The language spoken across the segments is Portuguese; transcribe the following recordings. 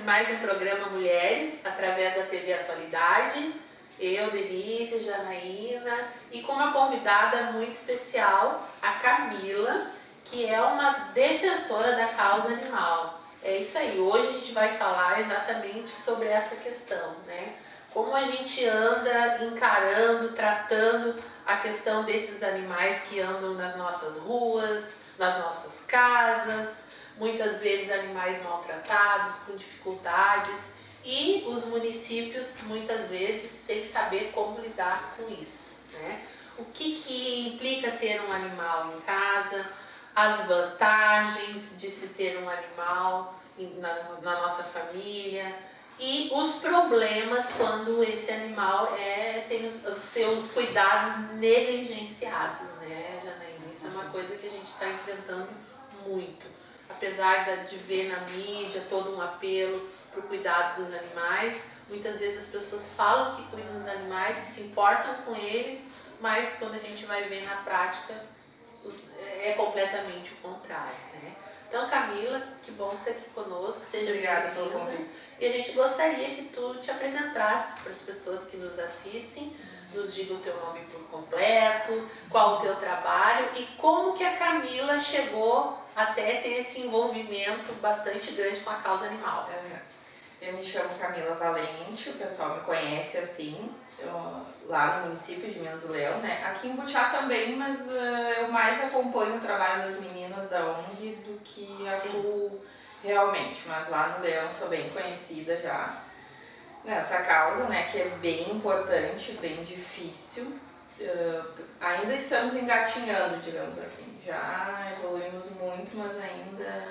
mais um programa Mulheres, através da TV Atualidade. Eu, Denise, Janaína, e com uma convidada muito especial, a Camila, que é uma defensora da causa animal. É isso aí, hoje a gente vai falar exatamente sobre essa questão, né? Como a gente anda encarando, tratando a questão desses animais que andam nas nossas ruas, nas nossas casas, muitas vezes animais maltratados, com dificuldades, e os municípios muitas vezes sem saber como lidar com isso, né? O que implica ter um animal em casa, as vantagens de se ter um animal na nossa família e os problemas quando esse animal tem os seus cuidados negligenciados, né, Janaína? Isso é uma coisa que a gente está enfrentando muito. Apesar de ver na mídia todo um apelo para o cuidado dos animais, muitas vezes as pessoas falam que cuidam dos animais, que se importam com eles, mas quando a gente vai ver na prática, é completamente o contrário, né? Então, Camila, que bom estar aqui conosco, seja obrigada pelo convite. E a gente gostaria que tu te apresentasse para as pessoas que nos assistem, nos diga o teu nome por completo, qual o teu trabalho e como que a Camila chegou até ter esse envolvimento bastante grande com a causa animal. Eu me chamo Camila Valente, o pessoal me conhece assim, lá no município de Minas do Leão, né? Aqui em Butiá também, mas eu mais acompanho o trabalho das meninas da ONG do que atuo realmente, mas lá no Leão sou bem conhecida já nessa causa, né? Que é bem importante, bem difícil. Ainda estamos engatinhando, digamos assim, já evoluímos muito, mas ainda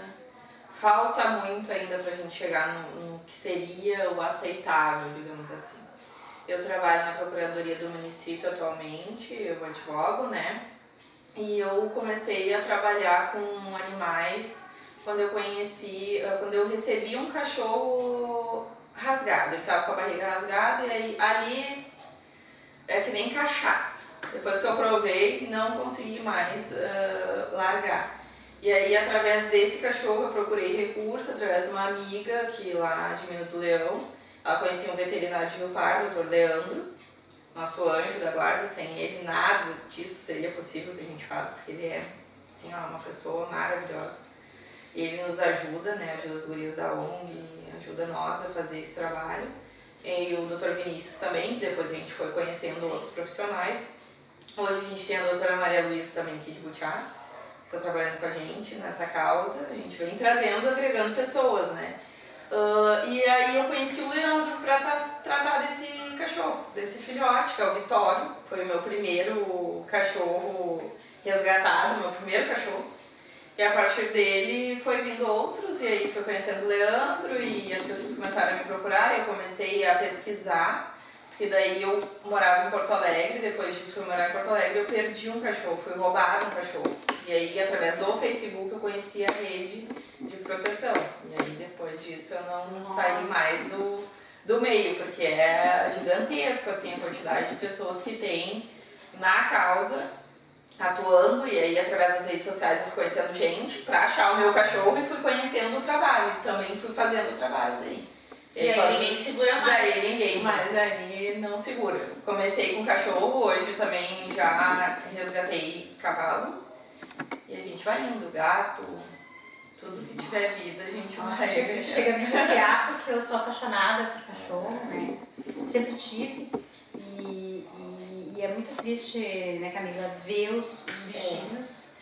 falta muito ainda pra gente chegar no que seria o aceitável, digamos assim. Eu trabalho na Procuradoria do município atualmente, eu advogo, né? E eu comecei a trabalhar com animais quando eu recebi um cachorro rasgado. Ele estava com a barriga rasgada e aí ali é que nem cachaça. Depois que eu provei, não consegui mais largar. E aí, através desse cachorro, eu procurei recurso, através de uma amiga aqui lá de Minas do Leão. Ela conhecia um veterinário de Rio Pardo, o Dr. Leandro, nosso anjo da guarda. Sem ele, nada disso seria possível que a gente faz, porque ele é, assim, uma pessoa maravilhosa. E ele nos ajuda, né, ajuda as gurias da ONG, ajuda nós a fazer esse trabalho. E o Dr. Vinícius também, que depois a gente foi conhecendo outros profissionais. Hoje a gente tem a doutora Maria Luísa também aqui de Butiá, está trabalhando com a gente nessa causa, a gente vem trazendo, agregando pessoas, né? E aí eu conheci o Leandro para tratar desse cachorro, desse filhote, que é o Vitório. Foi o meu primeiro cachorro resgatado, meu primeiro cachorro. E a partir dele foi vindo outros, e aí fui conhecendo o Leandro e as pessoas começaram a me procurar, eu comecei a pesquisar. Porque daí eu morava em Porto Alegre, depois disso fui morar em Porto Alegre, eu perdi um cachorro, fui roubado um cachorro. E aí, através do Facebook, eu conheci a rede de proteção. E aí, depois disso, eu não saí mais do meio, porque é gigantesco, assim, a quantidade de pessoas que tem na causa, atuando. E aí, através das redes sociais, eu fui conhecendo gente pra achar o meu cachorro e fui conhecendo o trabalho. E também fui fazendo o trabalho daí. E aí ninguém segura mais. Daí ninguém mais ali não segura. Comecei com cachorro, hoje também já resgatei cavalo. E a gente vai indo, gato, tudo que tiver vida a gente vai. Chega a me arrepiar porque eu sou apaixonada por cachorro, né? Sempre tive. E é muito triste, né, Camila, ver os bichinhos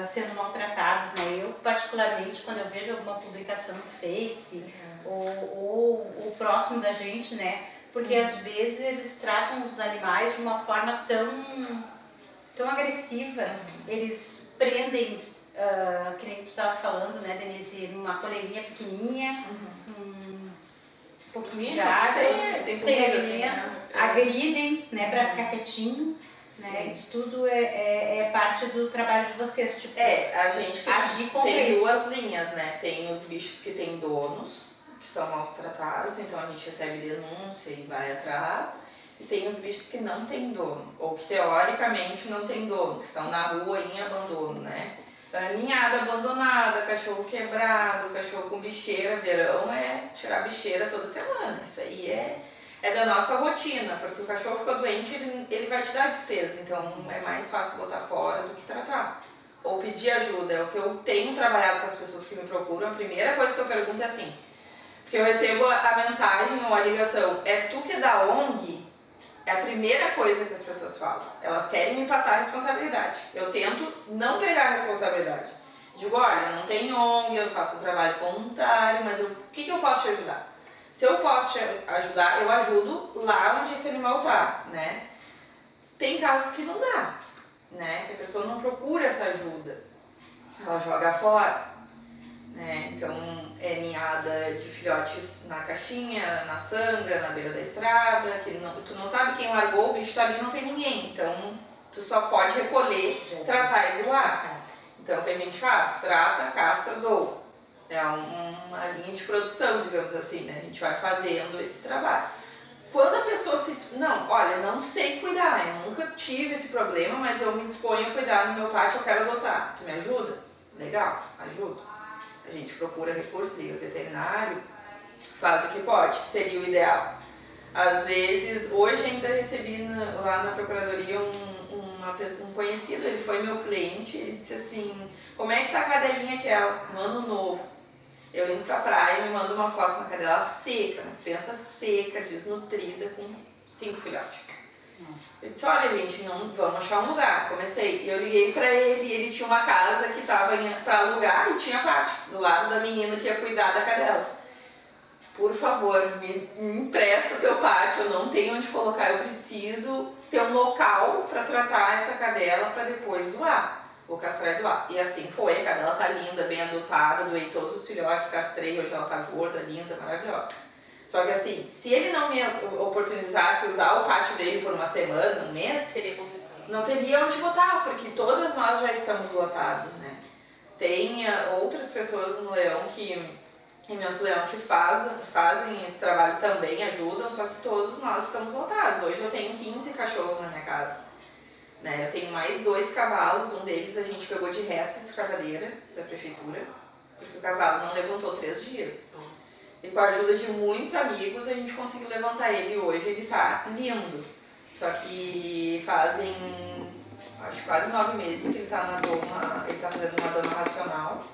sendo maltratados, né? Eu, particularmente, quando eu vejo alguma publicação no Face ou o próximo da gente, né? Porque às vezes eles tratam os animais de uma forma tão agressiva. Eles prendem, que nem tu estava falando, né, Denise, numa coleirinha pequenininha, um pouquinho de água, sem alimento, agridem, né, para ficar quietinho. Né? Isso tudo é parte do trabalho de vocês, tipo, a gente agir com tem isso. duas linhas, né? Tem os bichos que têm donos, que são maltratados, então a gente recebe denúncia e vai atrás. E tem os bichos que não têm dono, ou que teoricamente não têm dono, que estão na rua em abandono, né? Ninhada abandonada, cachorro quebrado, cachorro com bicheira. Verão é tirar bicheira toda semana. Isso aí é da nossa rotina, porque o cachorro ficou doente, ele vai te dar despesa. Então é mais fácil botar fora do que tratar. Ou pedir ajuda. É o que eu tenho trabalhado com as pessoas que me procuram. A primeira coisa que eu pergunto é assim, porque eu recebo a mensagem ou a ligação, é tu que é da ONG? É a primeira coisa que as pessoas falam. Elas querem me passar a responsabilidade. Eu tento não pegar a responsabilidade. Digo, olha, não tem ONG, eu faço um trabalho voluntário, mas o que eu posso te ajudar? Se eu posso te ajudar, eu ajudo lá onde esse animal tá, né? Tem casos que não dá, né? Que a pessoa não procura essa ajuda. Ela joga fora, né? Então, é ninhada de filhote na caixinha, na sanga, na beira da estrada, que tu não sabe quem largou, o bicho tá ali e não tem ninguém. Então, tu só pode recolher, tratar e doar. Então, o que a gente faz? Trata, castra, doa. É uma linha de produção, digamos assim, né? A gente vai fazendo esse trabalho. Quando a pessoa não, olha, não sei cuidar, eu nunca tive esse problema, mas eu me disponho a cuidar no meu pátio, eu quero adotar. Tu me ajuda? Legal, ajudo. A gente procura recursos, liga o veterinário, faz o que pode, seria o ideal. Às vezes, hoje ainda recebi lá na procuradoria um conhecido, ele foi meu cliente, ele disse assim, como é que tá a cadelinha aquela? No ano novo. Eu indo pra praia, me manda uma foto na cadela seca, mas pensa seca, desnutrida, com 5 filhotes. Eu disse, olha gente, não, vamos achar um lugar. Comecei, eu liguei pra ele, ele tinha uma casa que tava pra alugar e tinha pátio, do lado da menina que ia cuidar da cadela. Por favor, me empresta teu pátio, eu não tenho onde colocar, eu preciso ter um local pra tratar essa cadela pra depois doar. Vou castrar e doar. E assim foi, a cadela tá linda, bem adotada, doei todos os filhotes, castrei, hoje ela tá gorda, linda, maravilhosa. Só que assim, se ele não me oportunizasse usar o pátio dele por uma semana, um mês, não teria onde botar, porque todas nós já estamos lotados, né? Tem outras pessoas no Leão em Meus Leão que fazem esse trabalho também, ajudam, só que todos nós estamos lotados. Hoje eu tenho 15 cachorros na minha casa. Né? Eu tenho mais 2 cavalos, um deles a gente pegou de reto de escavadeira da prefeitura, porque o cavalo não levantou 3 dias. E com a ajuda de muitos amigos a gente conseguiu levantar ele hoje, ele tá lindo. Só que fazem, acho quase 9 meses que ele tá na doma, ele tá fazendo uma doma racional,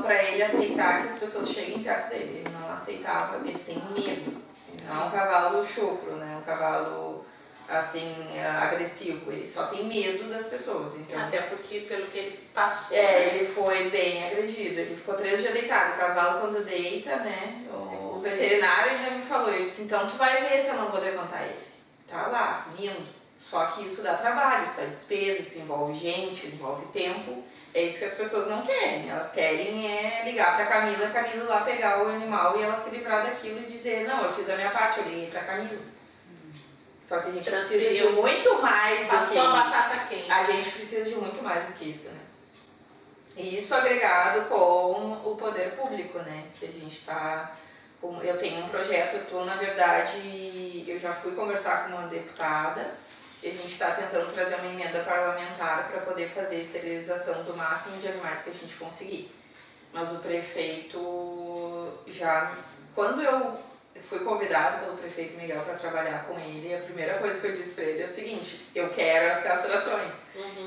pra ele aceitar que as pessoas cheguem perto dele. Ele não aceitava, ele tem medo. Ele não é um cavalo chucro, né? Um cavalo assim, agressivo, ele só tem medo das pessoas, então... Até porque, pelo que ele passou... ele foi bem agredido, ele ficou 3 dias deitado, o cavalo quando deita, né, o veterinário ainda me falou, eu disse, então tu vai ver se eu não vou levantar ele, tá lá, lindo, só que isso dá trabalho, isso dá despesa, isso envolve gente, envolve tempo, é isso que as pessoas não querem, elas querem ligar pra Camila lá pegar o animal e ela se livrar daquilo e dizer, não, eu fiz a minha parte, eu liguei pra Camila. Só que a gente precisa de muito mais do que... Passou a batata quente. A gente precisa de muito mais do que isso, né? E isso agregado com o poder público, né? Que a gente tá... Eu tenho um projeto, na verdade, eu já fui conversar com uma deputada e a gente está tentando trazer uma emenda parlamentar para poder fazer a esterilização do máximo de animais que a gente conseguir. Mas o prefeito já... Quando eu fui convidada pelo prefeito Miguel para trabalhar com ele, a primeira coisa que eu disse para ele é o seguinte, eu quero as castrações.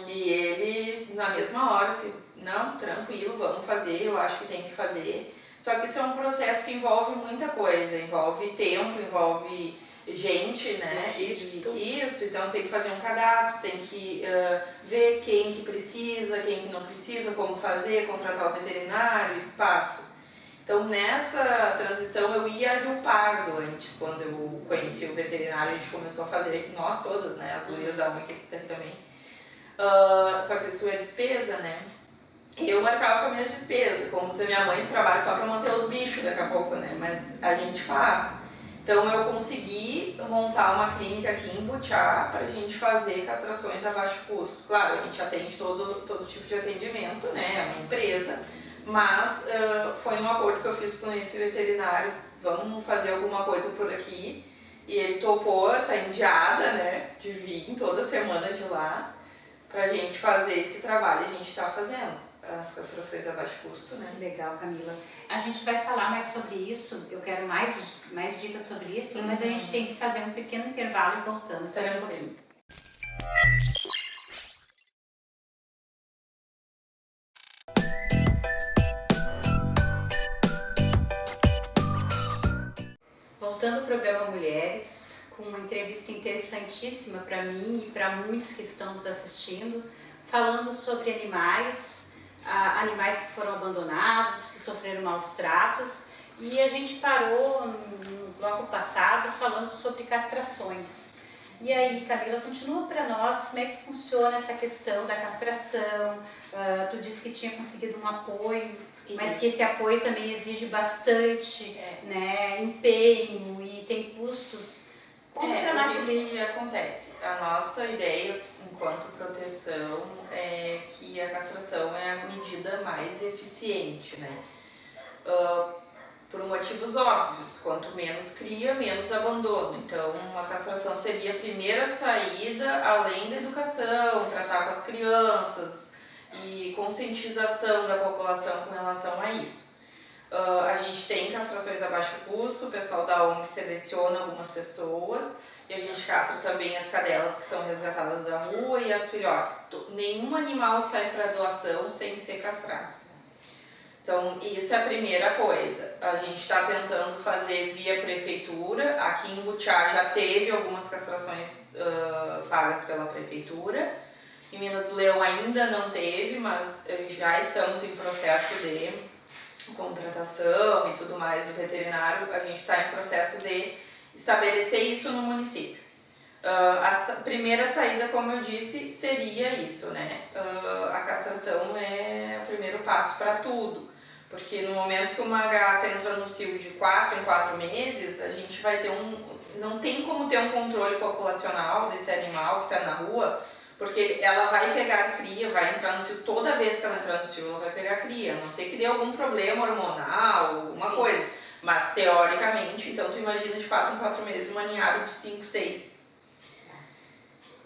E ele, na mesma hora, assim, não, tranquilo, vamos fazer, eu acho que tem que fazer. Só que isso é um processo que envolve muita coisa, envolve tempo, envolve gente, né? Isso, então tem que fazer um cadastro, tem que ver quem que precisa, quem que não precisa, como fazer, contratar o veterinário, espaço. Então, nessa transição, eu ia a Rio Pardo antes, quando eu conheci o veterinário, a gente começou a fazer, nós todas, né, as gurias da UNC também. Só que isso é despesa, né? Eu marcava com as minhas despesas, como diz a minha mãe, trabalha só para manter os bichos daqui a pouco, né? Mas a gente faz. Então, eu consegui montar uma clínica aqui em Butiá para a gente fazer castrações a baixo custo. Claro, a gente atende todo tipo de atendimento, né? É uma empresa. Mas foi um acordo que eu fiz com esse veterinário, vamos fazer alguma coisa por aqui. E ele topou essa indiada, né, de vir toda semana de lá, pra gente fazer esse trabalho, a gente está fazendo as castrações a baixo custo, né? Que legal, Camila. A gente vai falar mais sobre isso, eu quero mais dicas sobre isso, mas a gente tem que fazer um pequeno intervalo e voltamos daqui a pouquinho. Voltando ao programa Mulheres, com uma entrevista interessantíssima para mim e para muitos que estão nos assistindo, falando sobre animais, animais que foram abandonados, que sofreram maus tratos, e a gente parou no bloco passado falando sobre castrações. E aí, Camila, continua para nós como é que funciona essa questão da castração. Tu disse que tinha conseguido um apoio, mas que esse apoio também exige bastante né, empenho e tem custos. Conta para nós sobre isso. O que acontece? A nossa ideia, enquanto proteção, é que a castração é a medida mais eficiente, né? Por motivos óbvios, quanto menos cria, menos abandono. Então, a castração seria a primeira saída, além da educação, tratar com as crianças e conscientização da população com relação a isso. A gente tem castrações a baixo custo, o pessoal da ONG seleciona algumas pessoas e a gente castra também as cadelas que são resgatadas da rua e as filhotes. Nenhum animal sai para doação sem ser castrado. Então, isso é a primeira coisa. A gente está tentando fazer via prefeitura. Aqui em Butiá já teve algumas castrações pagas pela prefeitura. Em Minas do Leão ainda não teve, mas já estamos em processo de contratação e tudo mais do veterinário. A gente está em processo de estabelecer isso no município. A primeira saída, como eu disse, seria isso, né? A castração é o primeiro passo para tudo. Porque no momento que uma gata entra no cio de 4 em 4 meses, a gente vai ter não tem como ter um controle populacional desse animal que está na rua, porque ela vai pegar cria, vai entrar no cio, toda vez que ela entrar no cio, ela vai pegar cria, a não sei que dê algum problema hormonal, alguma coisa. Mas teoricamente, então tu imagina de 4 em 4 meses uma ninhada de 5, 6.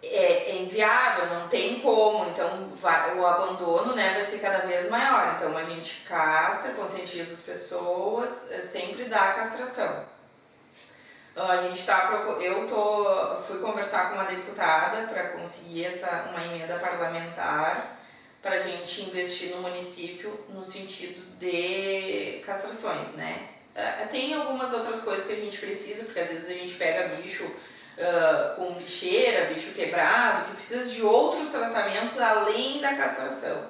É inviável, não tem como, então o abandono, né, vai ser cada vez maior. Então a gente castra, conscientiza as pessoas, sempre dá a castração. A gente fui conversar com uma deputada para conseguir uma emenda parlamentar para a gente investir no município no sentido de castrações, né? Tem algumas outras coisas que a gente precisa, porque às vezes a gente pega bicho com bicheira, bicho quebrado, que precisa de outros tratamentos além da castração.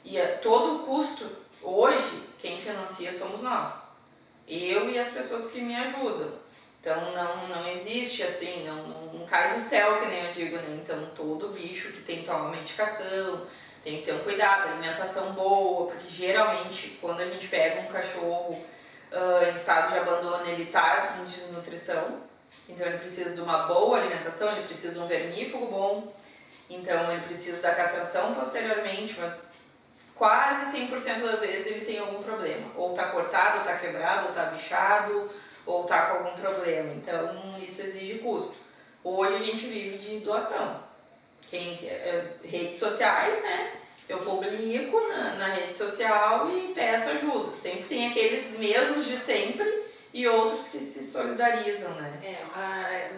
E todo o custo, hoje, quem financia somos nós. Eu e as pessoas que me ajudam. Então não existe assim, não cai do céu, que nem eu digo, né? Então todo bicho que tem que tomar medicação, tem que ter um cuidado, alimentação boa, porque geralmente quando a gente pega um cachorro em estado de abandono, ele está em desnutrição. Então ele precisa de uma boa alimentação, ele precisa de um vermífugo bom, então ele precisa da castração posteriormente, mas quase 100% das vezes ele tem algum problema. Ou está cortado, ou está quebrado, ou está bichado, ou está com algum problema. Então isso exige custo. Hoje a gente vive de doação. Redes sociais, né? Eu publico na rede social e peço ajuda. Sempre tem aqueles mesmos de sempre e outros que se solidarizam, né?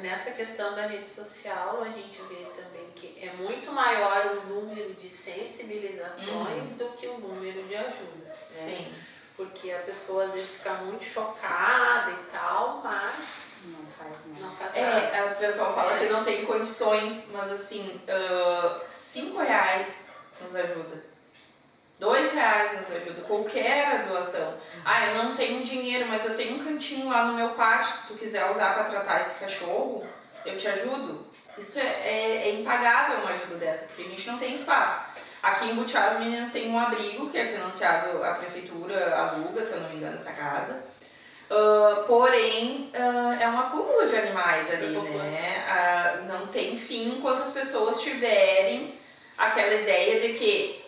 Nessa questão da rede social, a gente vê também que é muito maior o número de sensibilizações do que o número de ajudas, né? Sim. Porque a pessoa às vezes fica muito chocada e tal, mas não faz nada. O pessoal fala que não tem condições, mas assim, R$5 nos ajuda. R$2 nos ajuda, qualquer doação. Eu não tenho dinheiro, mas eu tenho um cantinho lá no meu pátio, se tu quiser usar para tratar esse cachorro, eu te ajudo. Isso é impagável uma ajuda dessa, porque a gente não tem espaço. Aqui em Butiá as meninas têm um abrigo que é financiado, a prefeitura aluga, se eu não me engano, essa casa. Porém, é um acúmulo de animais ali, né? Não tem fim enquanto as pessoas tiverem aquela ideia de que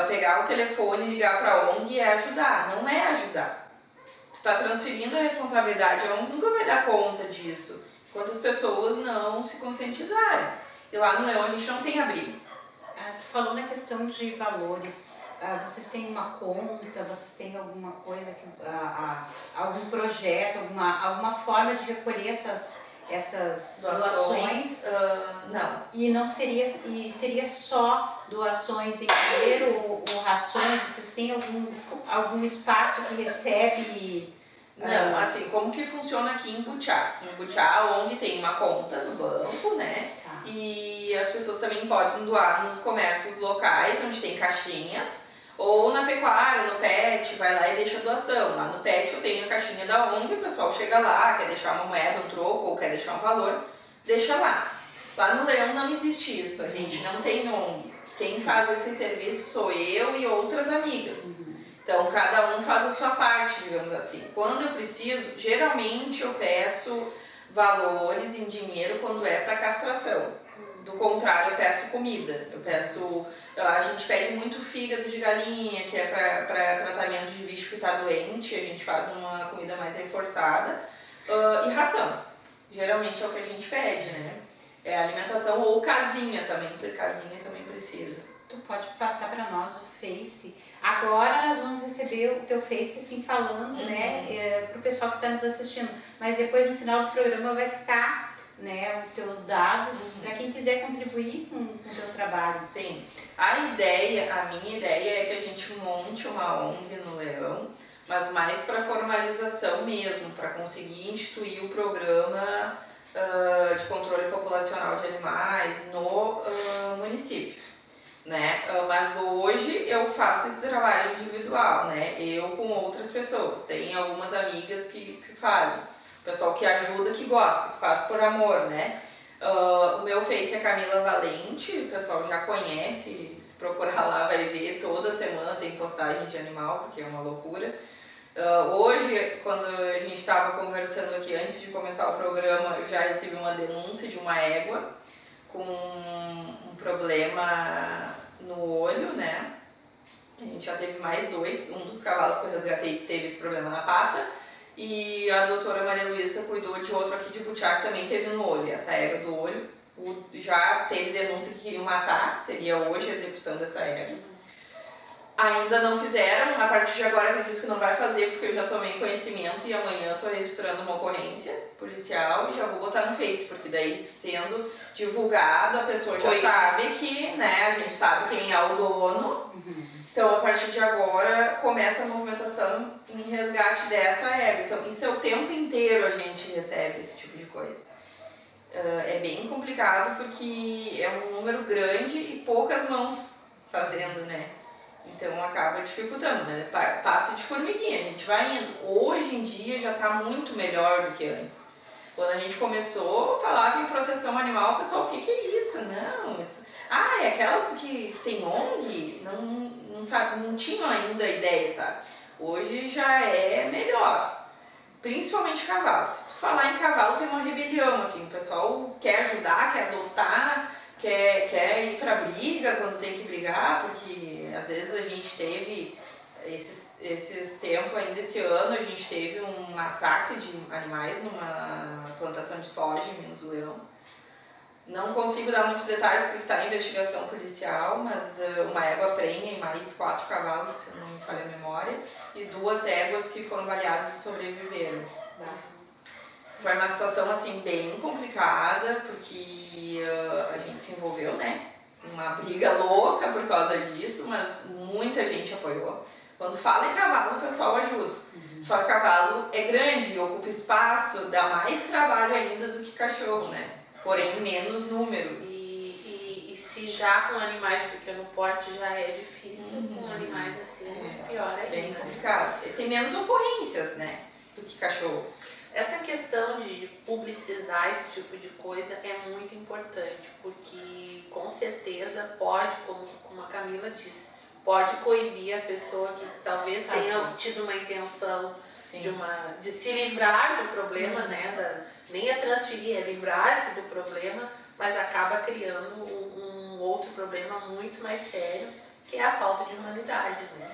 pegar o telefone e ligar para a ONG é ajudar. Não é ajudar. Tu está transferindo a responsabilidade, a ONG nunca vai dar conta disso, enquanto as pessoas não se conscientizarem. E lá no Leão a gente não tem abrigo. Tu falou na questão de valores. Vocês têm uma conta, vocês têm alguma coisa, algum projeto, alguma forma de recolher essas doações? Não. E não seria só doações em dinheiro ou rações? Vocês têm algum espaço que recebe? Não, assim, como que funciona aqui em Butiá? Em Butiá, onde tem uma conta no banco, né? Tá. E as pessoas também podem doar nos comércios locais, onde tem caixinhas, ou na pecuária, no PET, vai lá e deixa a doação. Lá no PET eu tenho a caixinha da ONG, o pessoal chega lá, quer deixar uma moeda, um troco, ou quer deixar um valor, deixa lá. Lá no Leão não existe isso, a gente não tem ONG. Quem faz esse serviço sou eu e outras amigas. Então, cada um faz a sua parte, digamos assim. Quando eu preciso, geralmente eu peço valores em dinheiro quando é para castração. Do contrário, eu peço comida. A gente pede muito fígado de galinha, que é para tratamento de bicho que está doente, a gente faz uma comida mais reforçada. E ração. Geralmente é o que a gente pede, né? É alimentação ou casinha também, porque casinha também precisa. Tu pode passar para nós o Face. Agora nós vamos receber o teu Face assim falando, né, para o pessoal que está nos assistindo. Mas depois no final do programa vai ficar, né, os teus dados para quem quiser contribuir com o teu trabalho. Sim. A minha ideia é que a gente monte uma ONG no Leão, mas mais para formalização mesmo, para conseguir instituir o programa de controle populacional de animais no município. Né? Mas hoje eu faço esse trabalho individual, né? Eu com outras pessoas. Tem algumas amigas que fazem. O pessoal que ajuda, que gosta, que faz por amor, né? O meu Face é Camila Valente, o pessoal já conhece, se procurar lá vai ver, toda semana tem postagem de animal, porque é uma loucura. Hoje, quando a gente estava conversando aqui antes de começar o programa, eu já recebi uma denúncia de uma égua com um problema no olho, né? A gente já teve mais dois. Um dos cavalos que eu resgatei teve esse problema na pata. E a doutora Maria Luísa cuidou de outro aqui de Butiá que também teve no olho. Essa égua do olho já teve denúncia que queriam matar, seria hoje a execução dessa égua. Ainda não fizeram, a partir de agora acredito que não vai fazer, porque eu já tomei conhecimento e amanhã estou registrando uma ocorrência policial e já vou botar no Face, porque daí sendo divulgado a pessoa já sabe que, né, a gente sabe quem é o dono. Então a partir de agora começa a movimentação em resgate dessa égua. Então isso é o tempo inteiro a gente recebe esse tipo de coisa. É bem complicado porque é um número grande e poucas mãos fazendo, né? Então acaba dificultando, né? Passo de formiguinha, a gente vai indo. Hoje em dia já está muito melhor do que antes. Quando a gente começou, falava em proteção animal, o pessoal, o que é isso? Não, isso... é aquelas que tem ONG, não sabe, não tinham ainda ideia, sabe? Hoje já é melhor, principalmente cavalo. Se tu falar em cavalo, tem uma rebelião, assim, o pessoal quer ajudar, quer adotar, quer ir pra briga quando tem que brigar, porque às vezes a gente teve, esses tempos ainda esse ano, a gente teve um massacre de animais numa plantação de soja em Minas do Leão. Não consigo dar muitos detalhes porque está em investigação policial, mas uma égua prenha e mais 4 cavalos, se não me falha a memória, e 2 éguas que foram baleadas e sobreviveram. Foi uma situação assim bem complicada, porque a gente se envolveu, né? Uma briga louca por causa disso, mas muita gente apoiou. Quando fala em cavalo, o pessoal ajuda. Só que cavalo é grande, ocupa espaço, dá mais trabalho ainda do que cachorro, né? Porém, menos número. E se já com animais de pequeno porte já é difícil, com animais assim, pior ainda. Bem complicado. Tem menos ocorrências, né? Do que cachorro. Essa questão de publicizar esse tipo de coisa é muito importante, porque com certeza pode, como a Camila disse, pode coibir a pessoa que talvez tenha tido uma intenção de se livrar do problema, né? Nem é transferir, é livrar-se do problema, mas acaba criando um outro problema muito mais sério, que é a falta de humanidade, né?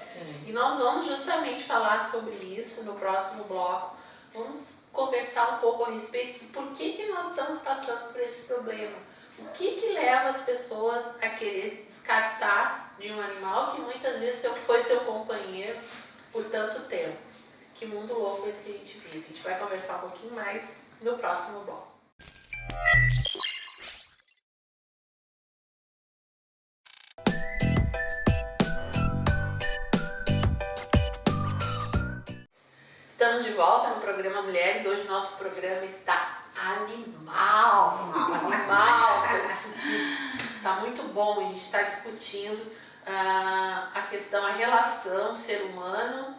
E nós vamos justamente falar sobre isso no próximo bloco. Vamos conversar um pouco a respeito de por que nós estamos passando por esse problema. O que leva as pessoas a querer se descartar de um animal que muitas vezes foi seu companheiro por tanto tempo? Que mundo louco esse que a gente vive. A gente vai conversar um pouquinho mais no próximo bloco. Estamos de volta no programa Mulheres. Hoje o nosso programa está animal, está muito bom. A gente está discutindo a questão, a relação ser humano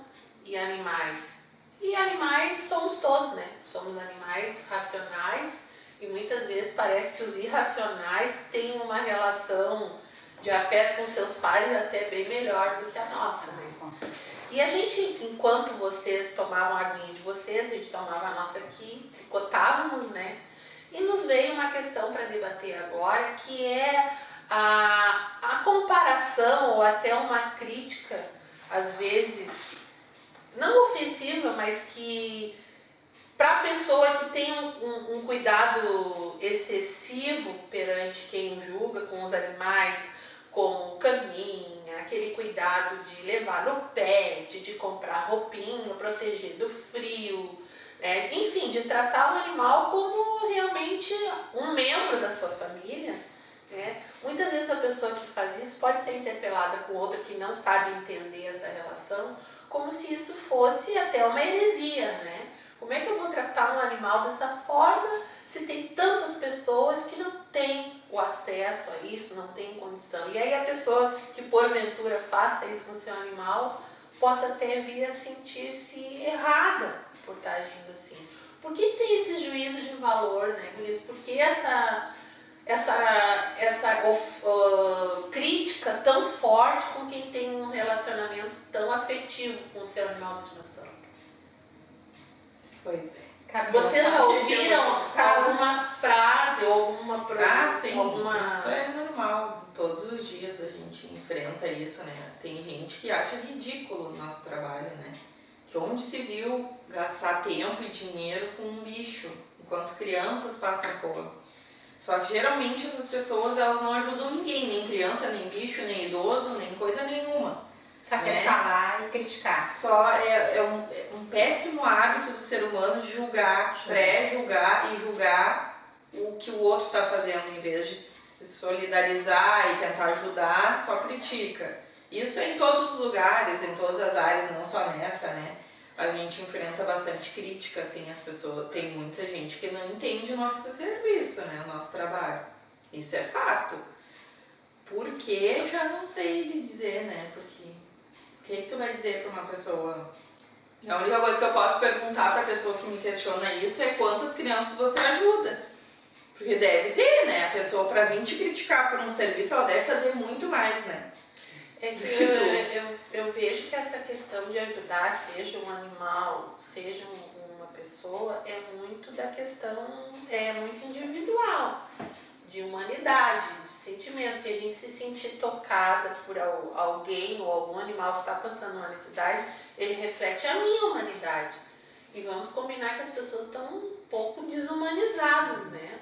e animais. E animais somos todos, né? Somos animais racionais e muitas vezes parece que os irracionais têm uma relação de afeto com seus pares até bem melhor do que a nossa, né? E a gente, enquanto vocês tomavam a aguinha de vocês, a gente tomava a nossa aqui, tricotávamos, né? E nos veio uma questão para debater agora, que é a comparação ou até uma crítica, às vezes, não ofensiva, mas que para a pessoa que tem um cuidado excessivo perante quem julga com os animais, com caminha, aquele cuidado de levar no pet, de comprar roupinha, proteger do frio, né? Enfim, de tratar o animal como realmente um membro da sua família, né? Muitas vezes a pessoa que faz isso pode ser interpelada com outra que não sabe entender essa relação, como se isso fosse até uma heresia, né? Como é que eu vou tratar um animal dessa forma se tem tantas pessoas que não têm o acesso a isso, não têm condição? E aí a pessoa que porventura faça isso com o seu animal possa até vir a sentir-se errada por estar agindo assim. Por que tem esse juízo de valor, né, por isso? Por que essa crítica tão forte com quem tem um relacionamento tão afetivo com o seu animal de estimação? Pois é. Vocês já ouviram alguma frase ou alguma sim, alguma... isso é normal. Todos os dias a gente enfrenta isso, né? Tem gente que acha ridículo o nosso trabalho, né? Que onde se viu gastar tempo e dinheiro com um bicho, enquanto crianças passam fome. Só que geralmente essas pessoas, elas não ajudam ninguém, nem criança, nem bicho, nem idoso, nem coisa nenhuma. Só quer falar e criticar. Só é um péssimo hábito do ser humano de julgar, pré-julgar e julgar o que o outro está fazendo, em vez de se solidarizar e tentar ajudar, só critica. Isso é em todos os lugares, em todas as áreas, não só nessa, né? A gente enfrenta bastante crítica, assim, as pessoas, tem muita gente que não entende o nosso serviço, né? O nosso trabalho. Isso é fato. Por quê? Já não sei lhe dizer, né? Porque o que tu vai dizer para uma pessoa? A única coisa que eu posso perguntar para a pessoa que me questiona isso é quantas crianças você ajuda. Porque deve ter, né? A pessoa, para vir te criticar por um serviço, ela deve fazer muito mais, né? É que eu vejo que essa questão de ajudar, seja um animal, seja uma pessoa, é muito da questão, é muito individual, de humanidade, de sentimento, que a gente se sentir tocada por alguém ou algum animal que está passando uma necessidade, ele reflete a minha humanidade. E vamos combinar que as pessoas estão um pouco desumanizadas, né?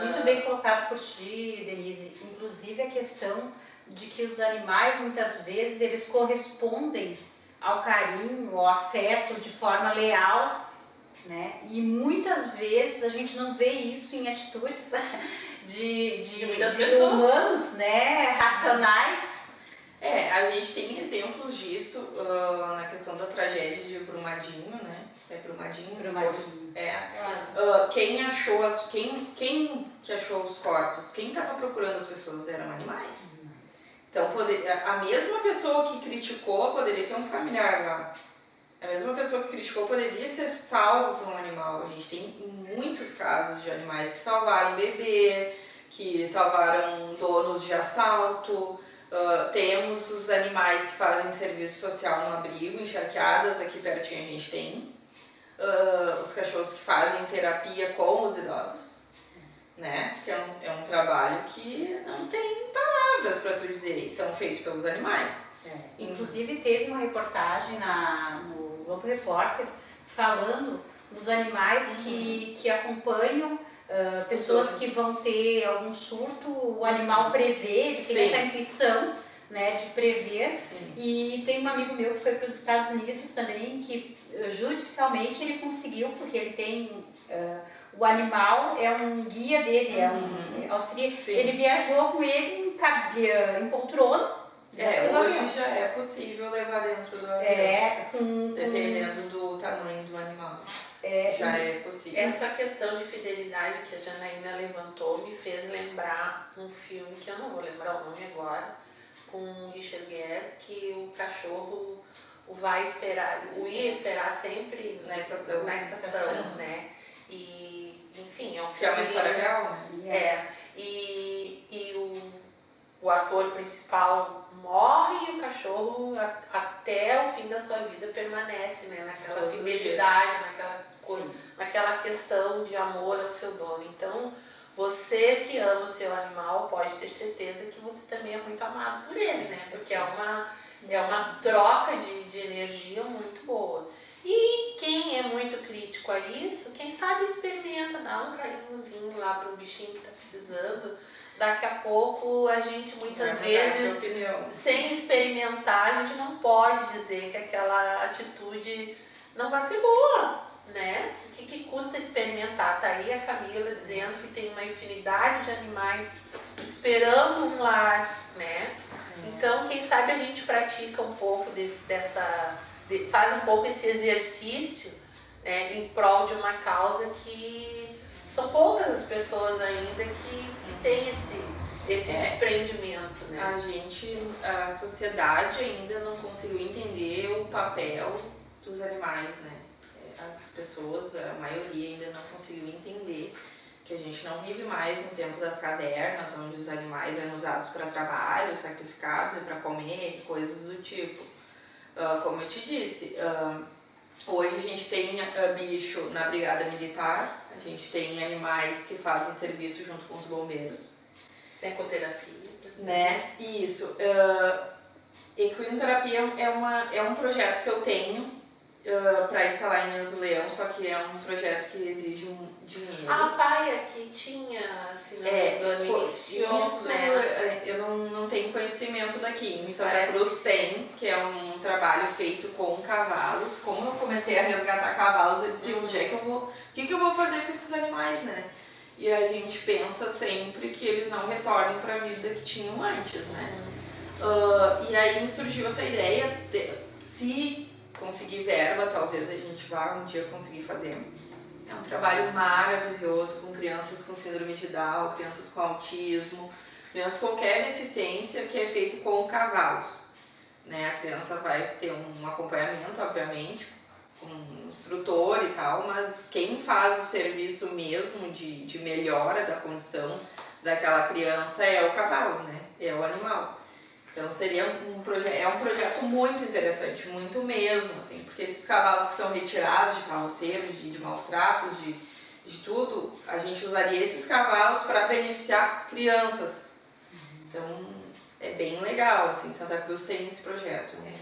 Muito bem colocado por ti, Denise. Inclusive a questão de que os animais, muitas vezes, eles correspondem ao carinho, ao afeto de forma leal, né? E muitas vezes a gente não vê isso em atitudes de humanos, né? Racionais. A gente tem exemplos disso na questão da tragédia de Brumadinho, né? É Brumadinho? Brumadinho. Quem que achou os corpos? Quem estava procurando as pessoas eram animais. Então, a mesma pessoa que criticou poderia ter um familiar lá. A mesma pessoa que criticou poderia ser salvo por um animal. A gente tem muitos casos de animais que salvaram bebê, que salvaram donos de assalto. Temos os animais que fazem serviço social no abrigo, encharqueadas, aqui pertinho a gente tem. Os cachorros que fazem terapia com os idosos. Né? Que é um trabalho que não tem palavras para tu dizer, e são feitos pelos animais. Inclusive teve uma reportagem no Globo Repórter falando dos animais que acompanham pessoas que vão ter algum surto, o animal prevê, ele tem essa intuição, né, de prever. Sim. E tem um amigo meu que foi para os Estados Unidos também, que judicialmente ele conseguiu, porque ele tem... o animal é um guia dele, é um auxiliar. Ele viajou com ele em poltrona. Hoje já é possível levar dentro do avião. Dependendo do tamanho do animal. Já é possível. Essa questão de fidelidade que a Janaína levantou me fez lembrar um filme que eu não vou lembrar o nome agora, com o Richard Gere, que o cachorro ia esperar sempre na estação, né? E, enfim, é um filme. Que é uma história real, né? E o ator principal morre e o cachorro até o fim da sua vida permanece, né? Naquela fidelidade, naquela questão de amor ao seu dono. Então, você que ama o seu animal pode ter certeza que você também é muito amado por ele, né? Porque é uma troca de energia muito boa. E quem é muito crítico a isso, quem sabe experimenta, dá um carinhozinho lá para um bichinho que está precisando. Daqui a pouco a gente muitas vezes, sem experimentar, a gente não pode dizer que aquela atitude não vai ser boa, né? O que custa experimentar? Tá aí a Camila dizendo que tem uma infinidade de animais esperando um lar, né? Então, quem sabe a gente pratica um pouco faz um pouco esse exercício, né, em prol de uma causa que são poucas as pessoas ainda que têm esse desprendimento, né? A sociedade ainda não conseguiu entender o papel dos animais, né? As pessoas, a maioria ainda não conseguiu entender que a gente não vive mais no tempo das cavernas, onde os animais eram usados para trabalho, sacrificados e para comer, coisas do tipo. Como eu te disse, hoje a gente tem bicho na brigada militar, a gente tem animais que fazem serviço junto com os bombeiros. Ecoterapia. Né? Isso. Equinoterapia é um projeto que eu tenho para instalar em Mausoleão, só que é um projeto que exige um dinheiro. A Paia que tinha, assim, no início, isso, né? Eu não tenho conhecimento daqui. Em Santa Cruz tem, que é um trabalho feito com cavalos. Como eu comecei a resgatar cavalos, eu disse, onde é que eu vou... O que eu vou fazer com esses animais, né? E a gente pensa sempre que eles não retornem para a vida que tinham antes, né? E aí me surgiu essa ideia, se conseguir verba, talvez a gente vá um dia conseguir fazer. É um trabalho maravilhoso com crianças com síndrome de Down, crianças com autismo, crianças com qualquer deficiência, que é feito com cavalos. Né? A criança vai ter um acompanhamento, obviamente, com um instrutor e tal, mas quem faz o serviço mesmo de melhora da condição daquela criança é o cavalo, né? É o animal. Então seria um projeto muito interessante, muito mesmo, assim, porque esses cavalos que são retirados de carroceiros, de maus tratos, de tudo, a gente usaria esses cavalos para beneficiar crianças. Então é bem legal, assim, Santa Cruz tem esse projeto, né?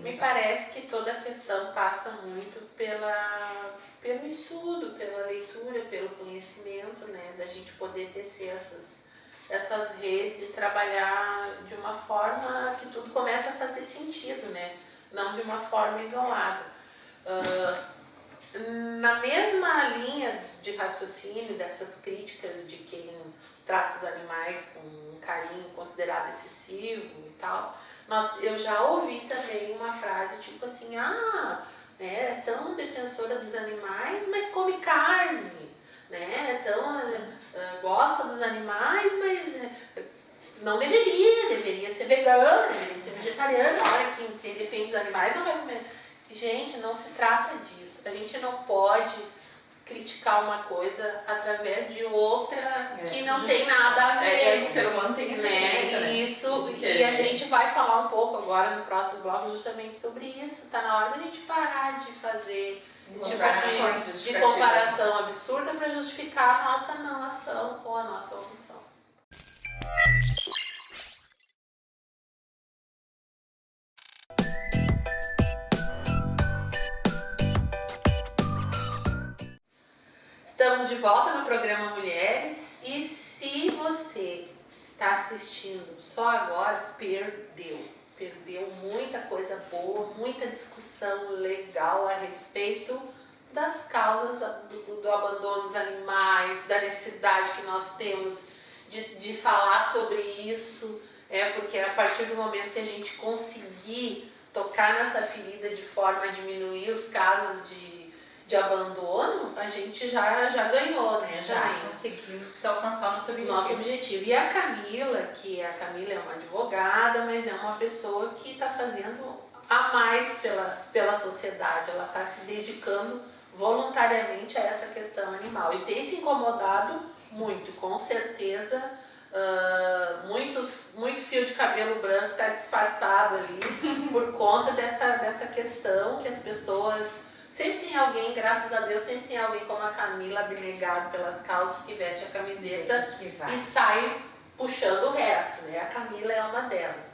Me parece que toda a questão passa muito pelo estudo, pela leitura, pelo conhecimento, né? Da gente poder tecer essas redes e trabalhar de uma forma que tudo começa a fazer sentido, né? Não de uma forma isolada. Na mesma linha de raciocínio dessas críticas de quem trata os animais com um carinho considerado excessivo e tal, eu já ouvi também uma frase tipo assim, é tão defensora dos animais, mas come carne, né? Gosta dos animais, mas não deveria ser vegano, deveria ser vegetariano. Na hora que defende os animais, não vai comer. Gente, não se trata disso. A gente não pode criticar uma coisa através de outra que não tem nada a ver. O ser humano tem essa tendência, né? Isso, e a gente vai falar um pouco agora no próximo bloco justamente sobre isso. Tá na hora da gente parar de fazer esse tipo de comparação absurda para justificar a nossa não ação ou a nossa omissão. Estamos de volta no programa Mulheres e se você está assistindo só agora, perdeu muita coisa boa, muita discussão legal a respeito das causas do abandono dos animais, da necessidade que nós temos de falar sobre isso, porque a partir do momento que a gente conseguir tocar nessa ferida de forma a diminuir os casos de abandono, a gente já ganhou, né? Já conseguimos alcançar o nosso objetivo. E a Camila é uma advogada, mas é uma pessoa que está fazendo a mais pela sociedade, ela está se dedicando voluntariamente a essa questão animal e tem se incomodado muito, com certeza. Muito fio de cabelo branco está disfarçado ali por conta dessa questão que as pessoas... Sempre tem alguém, graças a Deus, sempre tem alguém como a Camila, abnegado pelas causas, que veste a camiseta e sai puxando o resto, né? A Camila é uma delas.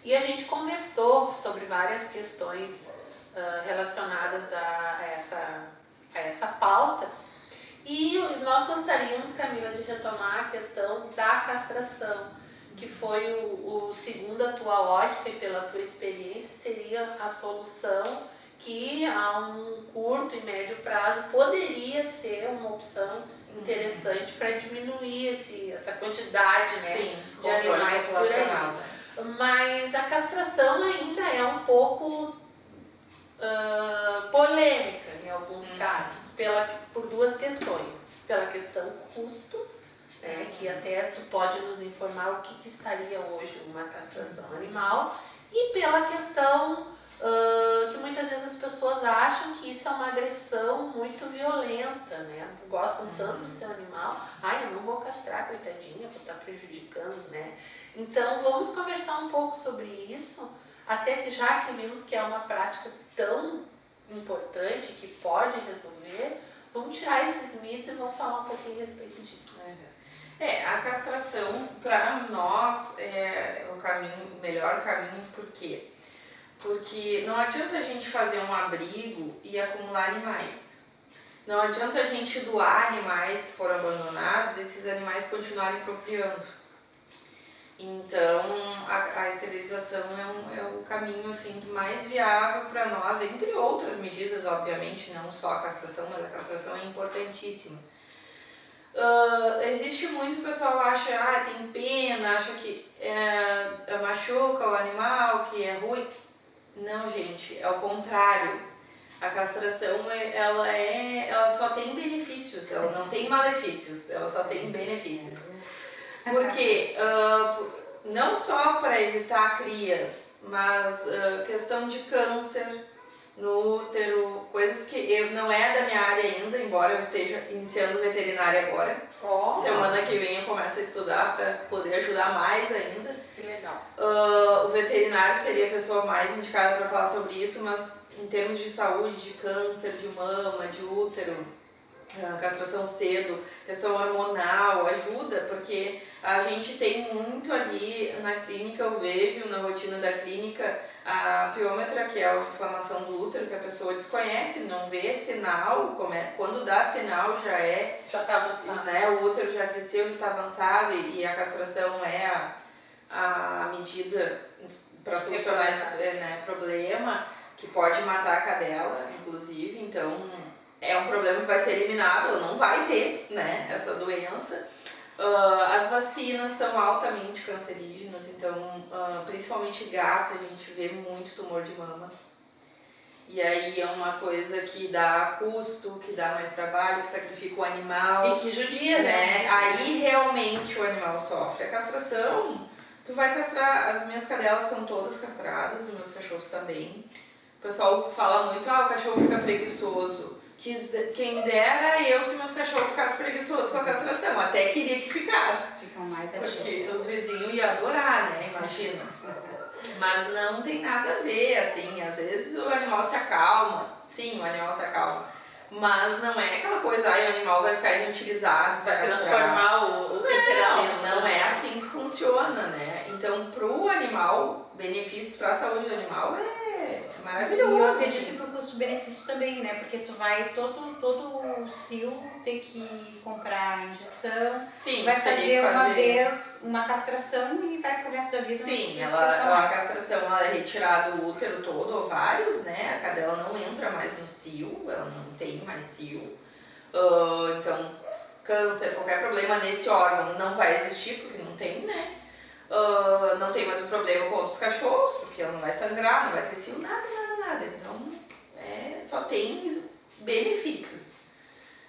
E a gente conversou sobre várias questões relacionadas a essa pauta. E nós gostaríamos, Camila, de retomar a questão da castração, que foi segundo a tua ótica e pela tua experiência, seria a solução que a um curto e médio prazo poderia ser uma opção interessante para diminuir essa quantidade, né, Sim, de animais por aí. Mas a castração ainda é um pouco polêmica em alguns casos, por duas questões. Pela questão custo, né, que até tu pode nos informar o que estaria hoje uma castração animal, e pela questão que muitas vezes as pessoas acham que isso é uma agressão muito violenta, né? Gostam tanto do seu animal, eu não vou castrar, coitadinha, vou estar prejudicando, né? Então vamos conversar um pouco sobre isso, até que já que vimos que é uma prática tão importante, que pode resolver, vamos tirar esses mitos e vamos falar um pouquinho a respeito disso. A castração para nós é o melhor caminho, por quê? Porque não adianta a gente fazer um abrigo e acumular animais. Não adianta a gente doar animais que foram abandonados e esses animais continuarem procriando. Então, a esterilização é o caminho assim, mais viável para nós, entre outras medidas, obviamente, não só a castração, mas a castração é importantíssima. Existe muito, o pessoal acha, tem pena, acha que machuca o animal, que é ruim. Não, gente, é o contrário. A castração, ela só tem benefícios, ela não tem malefícios, ela só tem benefícios. Porque não só para evitar crias, mas questão de câncer no útero, coisas que não é da minha área ainda, embora eu esteja iniciando veterinária agora. Semana que vem eu começo a estudar para poder ajudar mais ainda. Que legal. O veterinário seria a pessoa mais indicada para falar sobre isso, mas em termos de saúde, de câncer, de mama, de útero, castração cedo, questão hormonal, ajuda, porque a gente tem muito ali na clínica, eu vejo na rotina da clínica, a piômetra, que é a inflamação do útero, que a pessoa desconhece, não vê sinal, quando dá sinal já está avançado, né? O útero já cresceu, já está avançado e a castração é a medida para solucionar esse problema, que pode matar a cadela, inclusive, então é um problema que vai ser eliminado, não vai ter, né, essa doença. As vacinas são altamente cancerígenas, então principalmente gata, a gente vê muito tumor de mama. E aí é uma coisa que dá custo, que dá mais trabalho, que sacrifica o animal. E que judia, né? Aí realmente o animal sofre. A castração, tu vai castrar, as minhas cadelas são todas castradas, os meus cachorros também. O pessoal fala muito, o cachorro fica preguiçoso. Quem dera eu se meus cachorros ficassem preguiçosos com a castração, até queria que ficasse. Ficam mais ativos. Porque os vizinhos iam adorar, né? Imagina. Mas não tem nada a ver, assim, às vezes o animal se acalma, sim, o animal se acalma, Mas não é aquela coisa, o animal vai ficar inutilizado, Vai transformar o temperamento. Não é assim que funciona, né? Então, pro animal, benefícios para a saúde do animal é maravilhoso. E eu acredito que o custo-benefício também, né? Porque tu vai todo o cio ter que comprar a injeção, Sim, vai teria fazer que uma vez uma castração e vai pro resto da vida. Sim, não precisa a castração ela é retirada do útero todo, ovários, né? A cadela não entra mais no cio, ela não tem mais cio. Então, câncer, qualquer problema nesse órgão não vai existir, porque não tem, né? Não tem mais o problema com outros cachorros, porque ela não vai sangrar, não vai ter cio, nada. Então, só tem benefícios.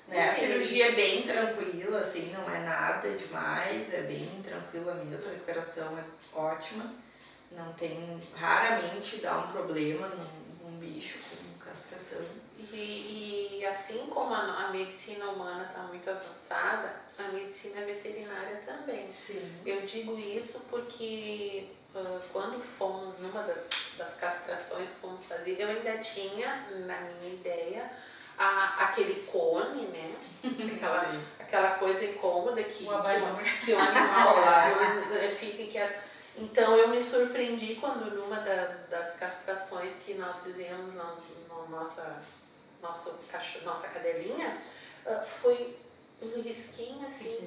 Né? A cirurgia é bem tranquila, assim, não é nada demais, é bem tranquila mesmo, a recuperação é ótima. Não tem, raramente dá um problema num bicho com castração. E assim como a medicina humana está muito avançada, a medicina veterinária também. Sim. Eu digo isso porque quando fomos numa das castrações que fomos fazer, eu ainda tinha na minha ideia aquele cone, né? Aquela coisa incômoda que o animal fica quieto. Então eu me surpreendi quando numa das castrações que nós fizemos na nossa cadelinha, foi um risquinho assim,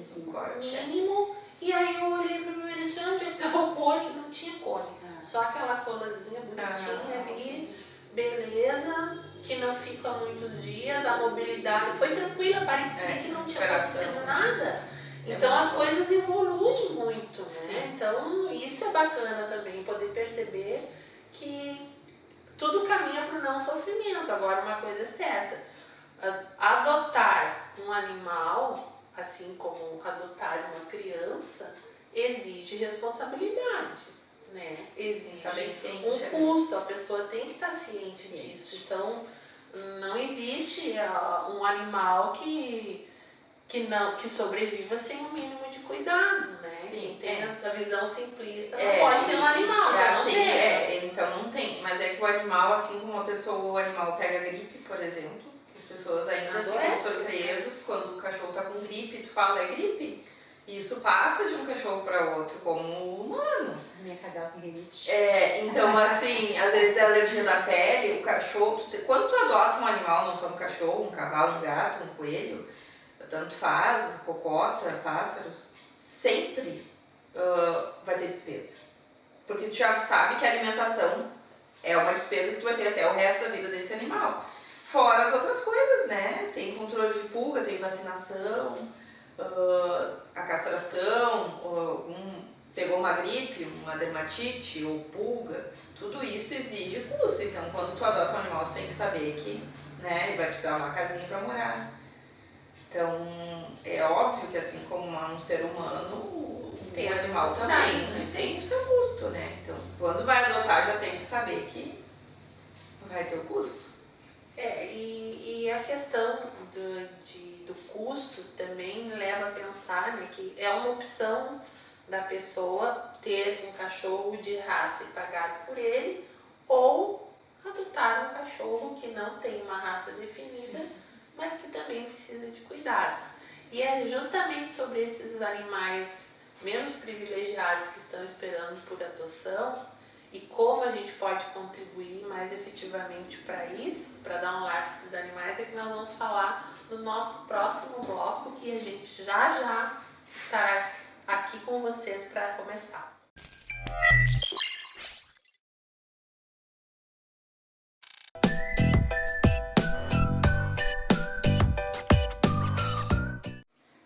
mínimo. E aí eu olhei para o meu marido e disse, onde é que tá o cone? Não tinha cone. Só aquela colazinha bonitinha ali, beleza, que não fica muitos dias, a mobilidade foi tranquila, parecia que não tinha acontecido nada. Então as coisas evoluem muito, né? Sim. Então isso é bacana também, poder perceber que tudo caminha para o não sofrimento. Agora uma coisa é certa, adotar um animal, assim como adotar uma criança, exige responsabilidade, né? Exige um custo, a pessoa tem que estar ciente disso. Então não existe um animal que sobreviva sem o mínimo de cuidado, né? Sim, quem tem essa visão simplista não pode ter um animal, então não tem. Mas é que o animal, assim como o animal pega gripe, por exemplo, as pessoas ainda ficam surpresos quando o cachorro tá com gripe, tu fala, é gripe? E isso passa de um cachorro para outro, como o humano. Minha cadela tem rinite. Então assim, às vezes é alergia da pele, o cachorro, quando tu adota um animal, não só um cachorro, um cavalo, um gato, um coelho, tanto faz, cocota, pássaros, sempre vai ter despesa. Porque tu já sabe que a alimentação é uma despesa que tu vai ter até o resto da vida desse animal. Fora as outras coisas, né? Tem controle de pulga, tem vacinação, a castração, pegou uma gripe, uma dermatite ou pulga, tudo isso exige custo. Então, quando tu adota um animal, tu tem que saber que, né, ele vai precisar de uma casinha para morar. Então, é óbvio que assim como um ser humano, tem animal também tem o seu custo, né? Então, quando vai adotar, já tem que saber que vai ter o custo. E a questão do custo também leva a pensar, né, que é uma opção da pessoa ter um cachorro de raça e pagar por ele, ou adotar um cachorro que não tem uma raça definida, mas que também precisa de cuidados. E é justamente sobre esses animais menos privilegiados que estão esperando por adoção e como a gente pode contribuir mais efetivamente para isso, para dar um lar para esses animais, é que nós vamos falar no nosso próximo bloco, que a gente já estará aqui com vocês para começar.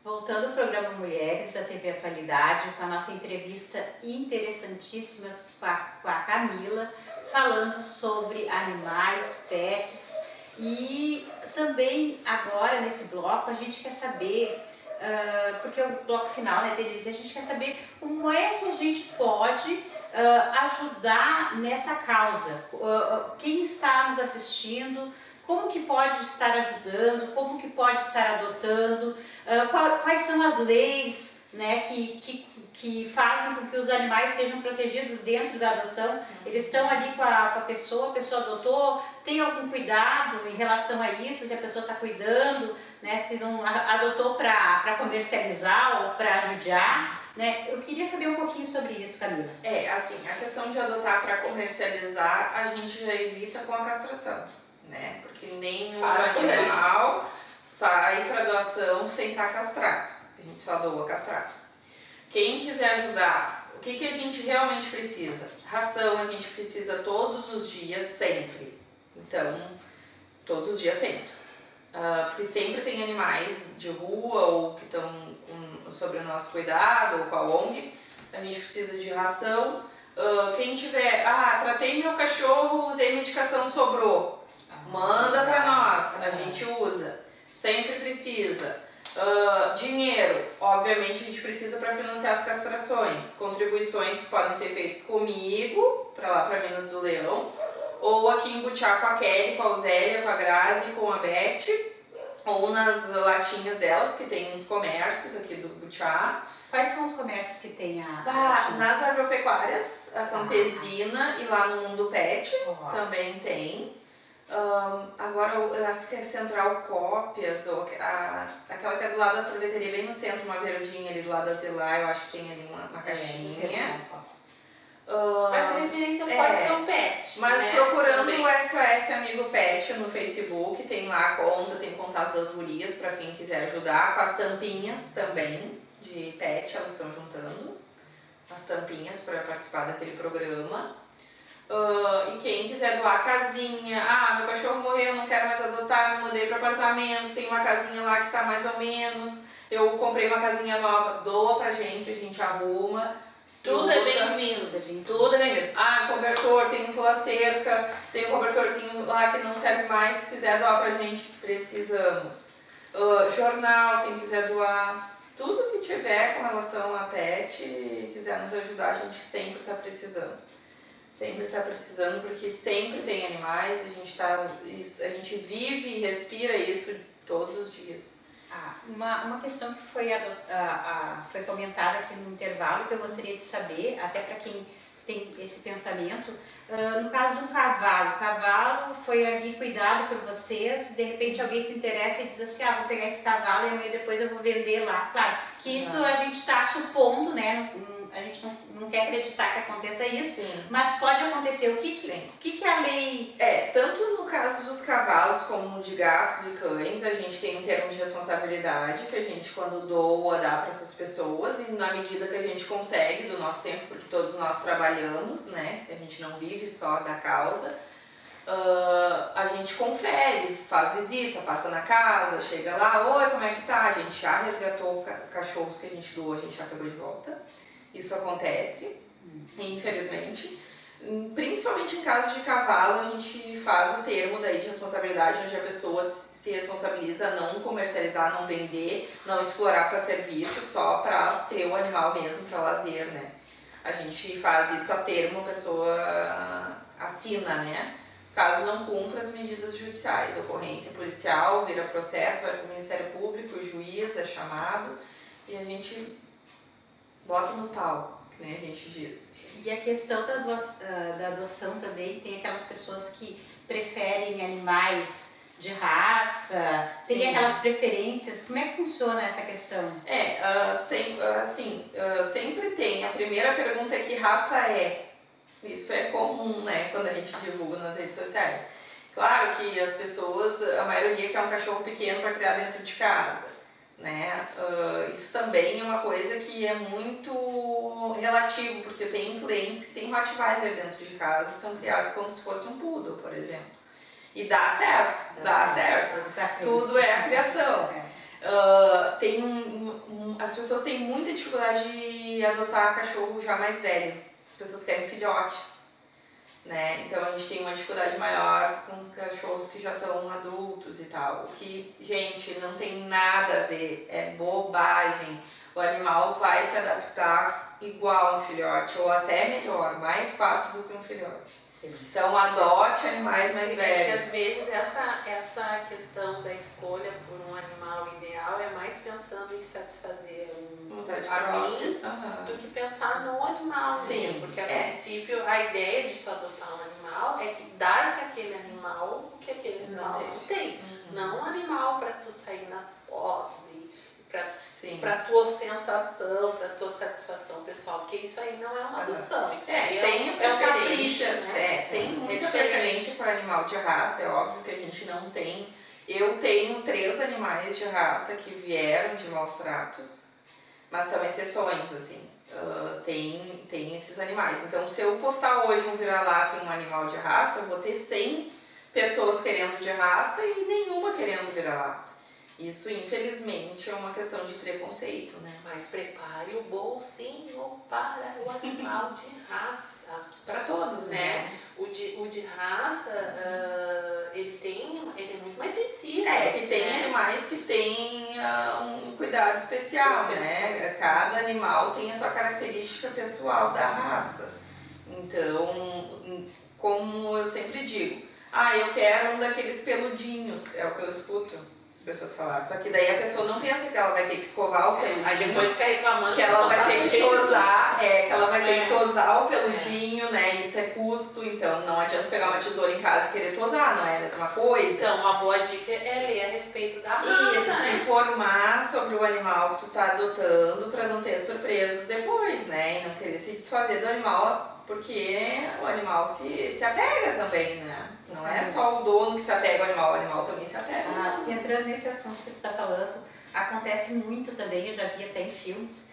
Voltando ao programa Mulheres da TV Atualidade, com a nossa entrevista interessantíssima com a Camila, falando sobre animais, pets. E também agora nesse bloco a gente quer saber, porque é o bloco final, né, Denise, a gente quer saber como é que a gente pode ajudar nessa causa. Quem está nos assistindo, como que pode estar ajudando, como que pode estar adotando, quais são as leis né, que fazem com que os animais sejam protegidos dentro da adoção. Eles estão ali com a pessoa adotou, tem algum cuidado em relação a isso, se a pessoa está cuidando, né, se não adotou para comercializar ou para judiar, né? Eu queria saber um pouquinho sobre isso, Camila. Assim, a questão de adotar para comercializar, a gente já evita com a castração, né? Porque nenhum animal sai para doação sem estar castrado. A gente só doa castrado. Quem quiser ajudar, o que a gente realmente precisa? Ração a gente precisa todos os dias, sempre. Então, todos os dias, sempre. Porque sempre tem animais de rua ou que estão sobre o nosso cuidado ou com a ONG, a gente precisa de ração. Quem tiver, tratei meu cachorro, usei medicação, sobrou, manda para nós, a gente usa, sempre precisa. Dinheiro, obviamente a gente precisa para financiar as castrações, contribuições que podem ser feitas comigo, para lá para Minas do Leão, ou aqui em Butiá com a Kelly, com a Uzélia, com a Grazi, com a Beth, ou nas latinhas delas, que tem nos comércios aqui do Butiá. Quais são os comércios que tem nas agropecuárias, a Campesina e lá no Mundo Pet também tem. Agora eu acho que é Central Cópias, ou aquela que é do lado da sorveteria, bem no centro, uma verdinha ali do lado da Zelá, eu acho que tem ali uma caixinha. Mas a referência pode ser o pet. Mas né? procurando Também. o SOS Amigo Pet no Facebook, tem lá a conta, tem contato das gurias para quem quiser ajudar, com as tampinhas também de pet, elas estão juntando as tampinhas para participar daquele programa. E quem quiser doar casinha, meu cachorro morreu, não quero mais adotar, me mudei para apartamento, tem uma casinha lá que tá mais ou menos, eu comprei uma casinha nova, doa pra gente, a gente arruma. Tudo é bem-vindo, gente. Tudo é bem-vindo. Cobertor, tem um pula-cerca, tem um cobertorzinho lá que não serve mais, se quiser doar pra gente, precisamos. Jornal, quem quiser doar. Tudo que tiver com relação a pet e quiser nos ajudar, a gente sempre está precisando. Sempre está precisando, porque sempre tem animais, a gente vive e respira isso todos os dias. Uma questão que foi comentada aqui no intervalo, que eu gostaria de saber, até para quem tem esse pensamento, no caso do cavalo, o cavalo foi ali cuidado por vocês, de repente alguém se interessa e diz assim, vou pegar esse cavalo e amanhã depois eu vou vender lá. Claro, que isso a gente está supondo, né? A gente não quer acreditar que aconteça isso, Sim. mas pode acontecer. O que a lei... Tanto no caso dos cavalos como de gatos e cães, a gente tem um termo de responsabilidade que a gente, quando doa, dá para essas pessoas, e na medida que a gente consegue do nosso tempo, porque todos nós trabalhamos, né? A gente não vive só da causa, a gente confere, faz visita, passa na casa, chega lá, oi, como é que tá? A gente já resgatou cachorros que a gente doou, a gente já pegou de volta. Isso acontece, infelizmente. Principalmente em casos de cavalo, a gente faz o termo daí de responsabilidade, onde a pessoa se responsabiliza a não comercializar, não vender, não explorar para serviço, só para ter o animal mesmo, para lazer, né? A gente faz isso a termo, a pessoa assina, né? Caso não cumpra as medidas judiciais, ocorrência policial, vira processo, vai para o Ministério Público, o juiz é chamado e a gente bota no pau, que nem a gente diz. E a questão da adoção também, tem aquelas pessoas que preferem animais de raça, tem aquelas preferências, como é que funciona essa questão? Sempre tem. A primeira pergunta é que raça é. Isso é comum, né, quando a gente divulga nas redes sociais. Claro que as pessoas, a maioria quer um cachorro pequeno para criar dentro de casa. Né? Isso também é uma coisa que é muito relativo, porque eu tenho clientes que têm Rottweiler dentro de casa e são criados como se fosse um poodle, por exemplo. E dá certo. Tudo é a criação. As pessoas têm muita dificuldade de adotar cachorro já mais velho. As pessoas querem filhotes. Né? Então a gente tem uma dificuldade maior com cachorros que já estão adultos e tal. O que, gente, não tem nada a ver, é bobagem. O animal vai se adaptar igual a um filhote, ou até melhor, mais fácil do que um filhote. Sim. Então adote animais mais Porque velhos. às vezes essa questão da escolha por um animal ideal é mais pensando em satisfazer Vontade a mim própria. Aham. do que pensar no animal, Sim, né? Porque a é. princípio a ideia de tu adotar um animal é que dar para aquele animal o que aquele animal não tem. Não um animal para tu sair nas fotos e Sim. para tua ostentação, para tua satisfação pessoal, porque isso aí não é uma adoção, isso aí Tem é um preferência, capricho, né? tem muita diferente. preferência por animal de raça, é óbvio que a gente não tem. Eu tenho 3 animais de raça que vieram de maus tratos, mas são exceções, assim. Tem esses animais. Então, se eu postar hoje um vira-lata em um animal de raça, eu vou ter 100 pessoas querendo de raça e nenhuma querendo vira-lata. Isso, infelizmente, é uma questão de preconceito, né? Mas prepare o bolsinho para o animal de raça. Para todos, né? O de raça, ele é muito mais sensível. Que tem animais que têm um cuidado especial, né? Cada animal tem a sua característica pessoal da raça. Então, como eu sempre digo, eu quero um daqueles peludinhos, é o que eu escuto as pessoas falarem. Só que daí a pessoa não pensa que ela vai ter que escovar o peludinho. Aí depois fica reclamando que ela vai ter que tosar, que ela vai ter que tosar o É. peludinho, né? Isso é custo, então não adianta pegar uma tesoura em casa e querer tosar, não é a mesma coisa. Então, uma boa dica é ler a respeito da raça, Isso, se né? informar sobre o animal que tu tá adotando pra não ter surpresas depois, né? E não querer se desfazer do animal, porque o animal se apega também, né? Não é só o dono que se apega ao animal também se apega. Entrando nesse assunto que tu está falando, acontece muito também, eu já vi até em filmes,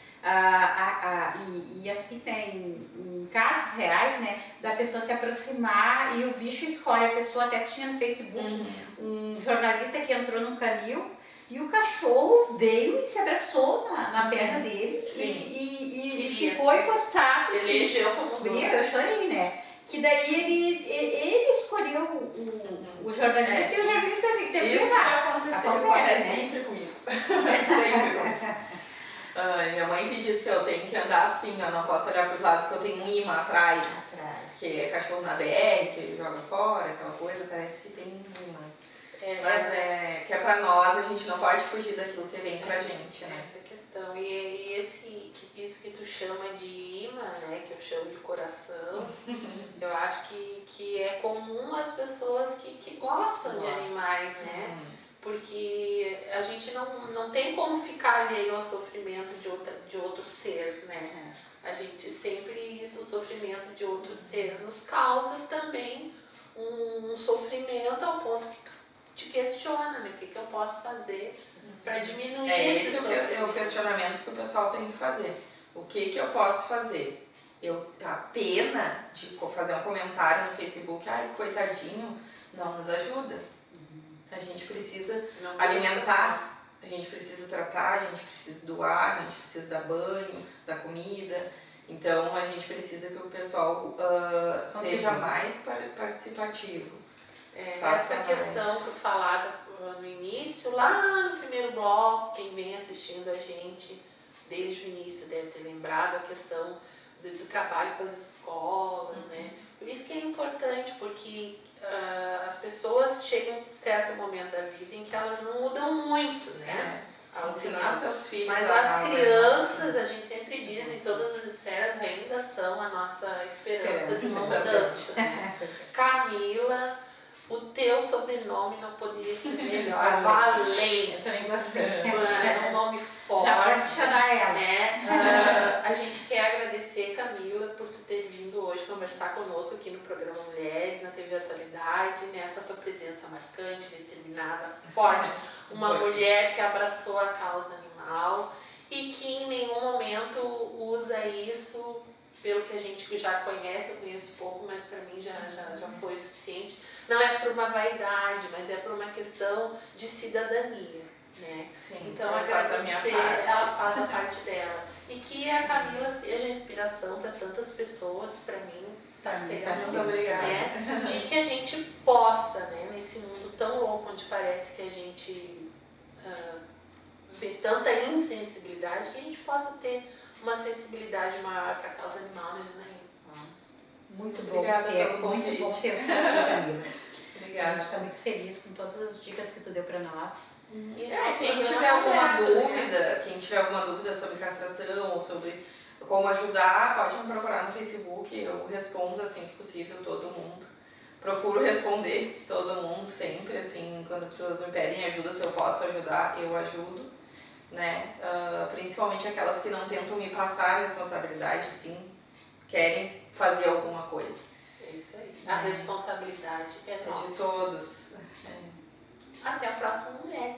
e assim, né, em casos reais, né, da pessoa se aproximar e o bicho escolhe. A pessoa até tinha no Facebook um jornalista que entrou num canil e o cachorro veio e se abraçou na perna dele e ficou encostado. Ele elegeu como dono. Eu chorei, né? Que daí ele escolheu o jornalista e o jornalista teve que Isso levar. aconteceu, Acontece, né? sempre comigo. Sempre comigo. Minha mãe que diz que eu tenho que andar assim, eu não posso olhar para os lados, que eu tenho um imã atrás, que é cachorro na BR, que joga fora, aquela coisa, parece que tem um imã. Mas que é pra nós, a gente não pode fugir daquilo que vem pra gente, né? Essa questão. E isso que tu chama de imã, né, que eu chamo de coração, eu acho que é comum as pessoas que gostam de animais, né? Porque a gente não tem como ficar alheio ao sofrimento de outro ser, né? A gente sempre, o sofrimento de outro ser nos causa também um sofrimento ao ponto que tu te questiona, né? O que eu posso fazer para diminuir esse sofrimento? É o questionamento que o pessoal tem que fazer. O que eu posso fazer? A pena de fazer um comentário no Facebook, coitadinho, não nos ajuda. A gente precisa alimentar, a gente precisa tratar, a gente precisa doar, a gente precisa dar banho, dar comida. Então a gente precisa que o pessoal seja mais participativo. Essa questão que eu falava no início, lá no primeiro bloco, quem vem assistindo a gente desde o início deve ter lembrado a questão do trabalho com as escolas, né? Por isso que é importante, porque as pessoas chegam em certo momento da vida em que elas não mudam muito, né? Ensinar seus filhos. Mas as crianças, a gente sempre diz, em todas as esferas, ainda são a nossa esperança de uma mudança. Né? Camila, o teu sobrenome não poderia ser melhor. Valente. Eu também gostei. É um nome forte. Já pode chamar ela. Né? A gente quer agradecer, Camila, por tu ter vindo hoje conversar conosco aqui no programa Mulheres, na TV Atualidade, nessa tua presença marcante, determinada, forte. Uma mulher que abraçou a causa animal e que em nenhum momento usa isso, pelo que a gente já conhece, eu conheço pouco, mas para mim já foi o suficiente. Não é por uma vaidade, mas é por uma questão de cidadania, né? Sim, então ela agradecer, ela faz a parte dela. E que a Camila seja inspiração para tantas pessoas, para mim está sendo. Muito obrigada. Né? De que a gente possa, né, nesse mundo tão louco, onde parece que a gente vê tanta insensibilidade, que a gente possa ter uma sensibilidade maior para a causa animal, né, Janaína? Muito bom Obrigada ter, pelo muito convite. bom ter aqui, Camila. A Obrigada. gente está muito feliz com todas as dicas que tu deu para nós. E Quem nosso tiver programa alguma aberto, né? dúvida, quem tiver alguma dúvida sobre castração ou sobre como ajudar, pode me procurar no Facebook, eu respondo assim que possível todo mundo. Procuro responder todo mundo sempre, assim, quando as pessoas me pedem ajuda, se eu posso ajudar, eu ajudo, né? Principalmente aquelas que não tentam me passar a responsabilidade, sim, querem fazer alguma coisa. É isso aí. A responsabilidade é É nossa. de todos. Até o próximo Mulheres.